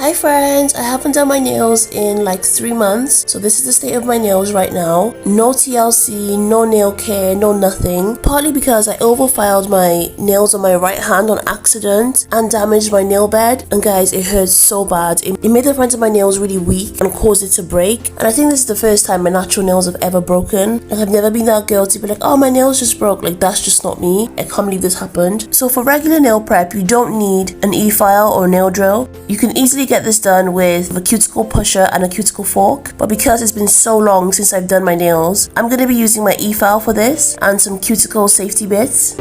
Hi friends, I haven't done my nails in like 3 months, so this is the state of my nails right now. No TLC, no nail care, no nothing. Partly because I overfiled my nails on my right hand on accident and damaged my nail bed, and guys, it hurts so bad. It made the front of my nails really weak and caused it to break, and I think this is the first time my natural nails have ever broken. Like, I've never been that girl to be like, oh, my nails just broke. Like, that's just not me. I can't believe this happened. So for regular nail prep, you don't need an e-file or nail drill. You can easily get this done with a cuticle pusher and a cuticle fork, but because it's been so long since I've done my nails, I'm going to be using my e-file for this and some cuticle safety bits.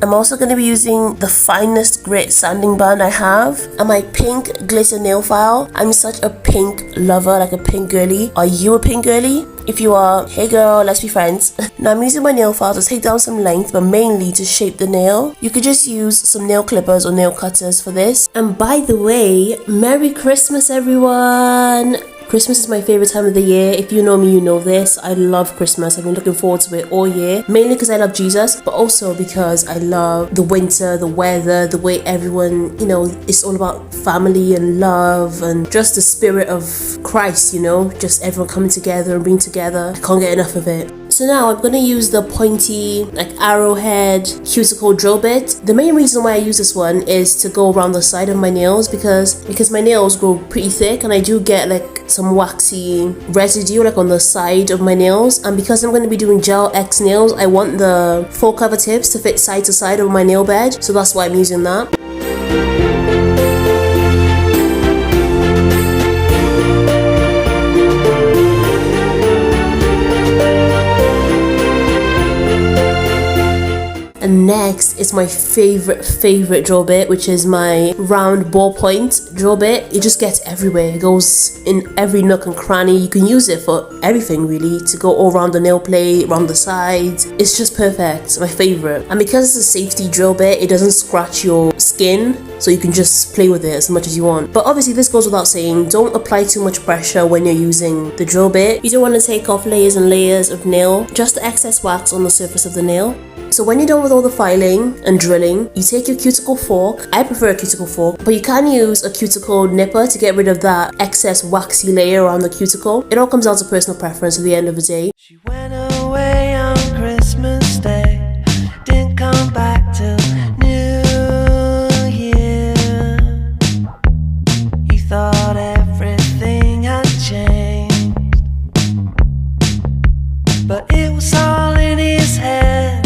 I'm also going to be using the finest grit sanding band I have and my pink glitter nail file. I'm such a pink lover, like a pink girly. Are you a pink girly? If you are, hey girl, let's be friends. Now I'm using my nail file to take down some length, but mainly to shape the nail. You could just use some nail clippers or nail cutters for this. And by the way, Merry Christmas everyone! Christmas is my favorite time of the year. If you know me, you know this. I love Christmas. I've been looking forward to it all year. Mainly because I love Jesus, but also because I love the winter, the weather, the way everyone, you know, it's all about family and love and just the spirit of Christ, you know, just everyone coming together and being together. I can't get enough of it. So now I'm going to use the pointy, like arrowhead cuticle drill bit. The main reason why I use this one is to go around the side of my nails because my nails grow pretty thick and I do get like some waxy residue like on the side of my nails. And because I'm going to be doing 𝐁𝐿 nails, I want the full cover tips to fit side to side of my nail bed. So that's why I'm using that. And next is my favorite drill bit, which is my round ballpoint drill bit. It just gets everywhere. It goes in every nook and cranny. You can use it for everything really, to go all around the nail plate, around the sides. It's just perfect, my favorite. And because it's a safety drill bit, it doesn't scratch your skin, so you can just play with it as much as you want. But obviously this goes without saying, don't apply too much pressure when you're using the drill bit. You don't want to take off layers and layers of nail, just the excess wax on the surface of the nail. So when you're done with all the filing and drilling, you take your cuticle fork. I prefer a cuticle fork, but you can use a cuticle nipper to get rid of that excess waxy layer around the cuticle. It all comes down to personal preference at the end of the day. She went away on Christmas Day, didn't come back till New Year. He thought everything had changed, but it was all in his head.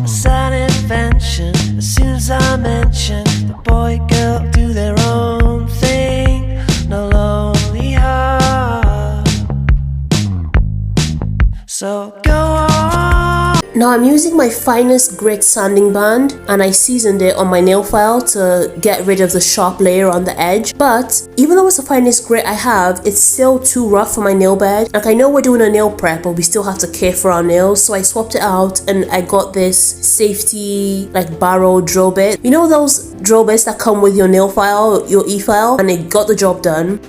Sad invention. As soon as I mention the boy girl do their own thing, no lonely heart. So go on. Now I'm using my finest grit sanding band and I seasoned it on my nail file to get rid of the sharp layer on the edge. But even though it's the finest grit I have, it's still too rough for my nail bed. Like, I know we're doing a nail prep, but we still have to care for our nails, so I swapped it out and I got this safety like barrel drill bit. You know those drill bits that come with your nail file, your e-file, and it got the job done.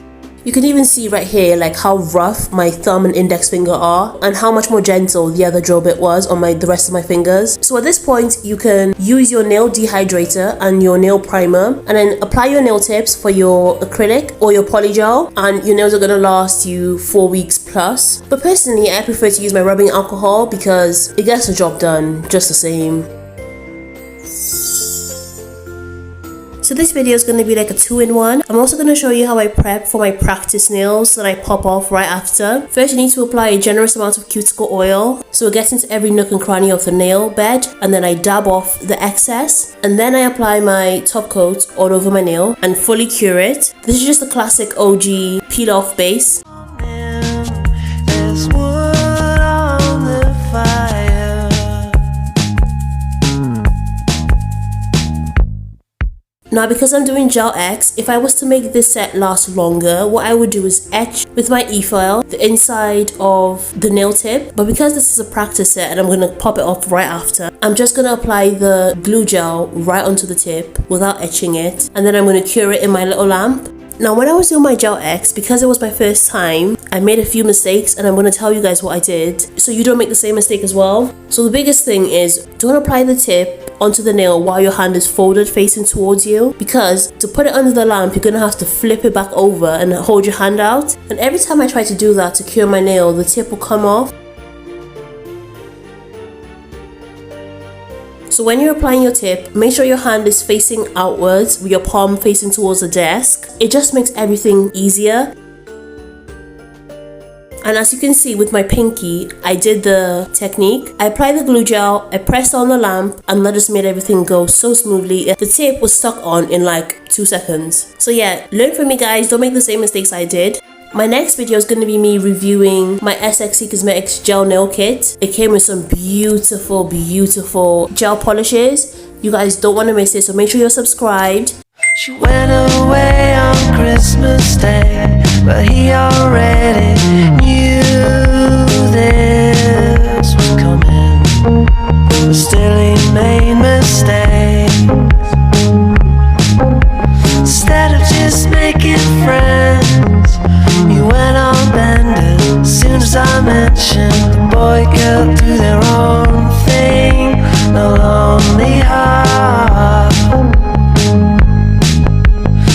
You can even see right here like how rough my thumb and index finger are and how much more gentle the other drill bit was on the rest of my fingers. So at this point you can use your nail dehydrator and your nail primer and then apply your nail tips for your acrylic or your polygel, and your nails are going to last you 4 weeks plus. But personally I prefer to use my rubbing alcohol because it gets the job done just the same. So this video is going to be like a 2-in-1. I'm also going to show you how I prep for my practice nails that I pop off right after. First, you need to apply a generous amount of cuticle oil so it gets into every nook and cranny of the nail bed, and then I dab off the excess, and then I apply my top coat all over my nail and fully cure it. This is just the classic OG peel off base. There's wood on the fire. Now because I'm doing 𝐁𝐿, if I was to make this set last longer, what I would do is etch with my e-file the inside of the nail tip. But because this is a practice set and I'm going to pop it off right after, I'm just going to apply the glue gel right onto the tip without etching it, and then I'm going to cure it in my little lamp. Now when I was doing my 𝐁𝐿, because it was my first time, I made a few mistakes and I'm going to tell you guys what I did so you don't make the same mistake as well. So the biggest thing is, don't apply the tip onto the nail while your hand is folded facing towards you, because to put it under the lamp you're gonna have to flip it back over and hold your hand out, and every time I try to do that to cure my nail, the tip will come off. So when you're applying your tip, make sure your hand is facing outwards with your palm facing towards the desk. It just makes everything easier. And as you can see with my pinky, I did the technique. I applied the glue gel, I pressed on the lamp, and that just made everything go so smoothly. The tape was stuck on in like 2 seconds. So yeah, learn from me guys, don't make the same mistakes I did. My next video is going to be me reviewing my 𝐁𝐮𝐬𝐬 gel nail kit. It came with some beautiful gel polishes. You guys don't want to miss it, so make sure you're subscribed. She went away on Christmas Day, but he already knew this was coming, but still he made mistakes. Instead of just making friends, you went on bending. As soon as I mentioned the boy girl do their own thing, no lonely heart.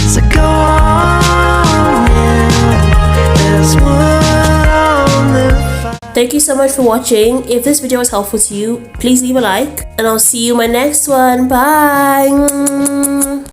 So go on in, there's wood on the fire. Thank you so much for watching. If this video was helpful to you, please leave a like, and I'll see you in my next one. Bye.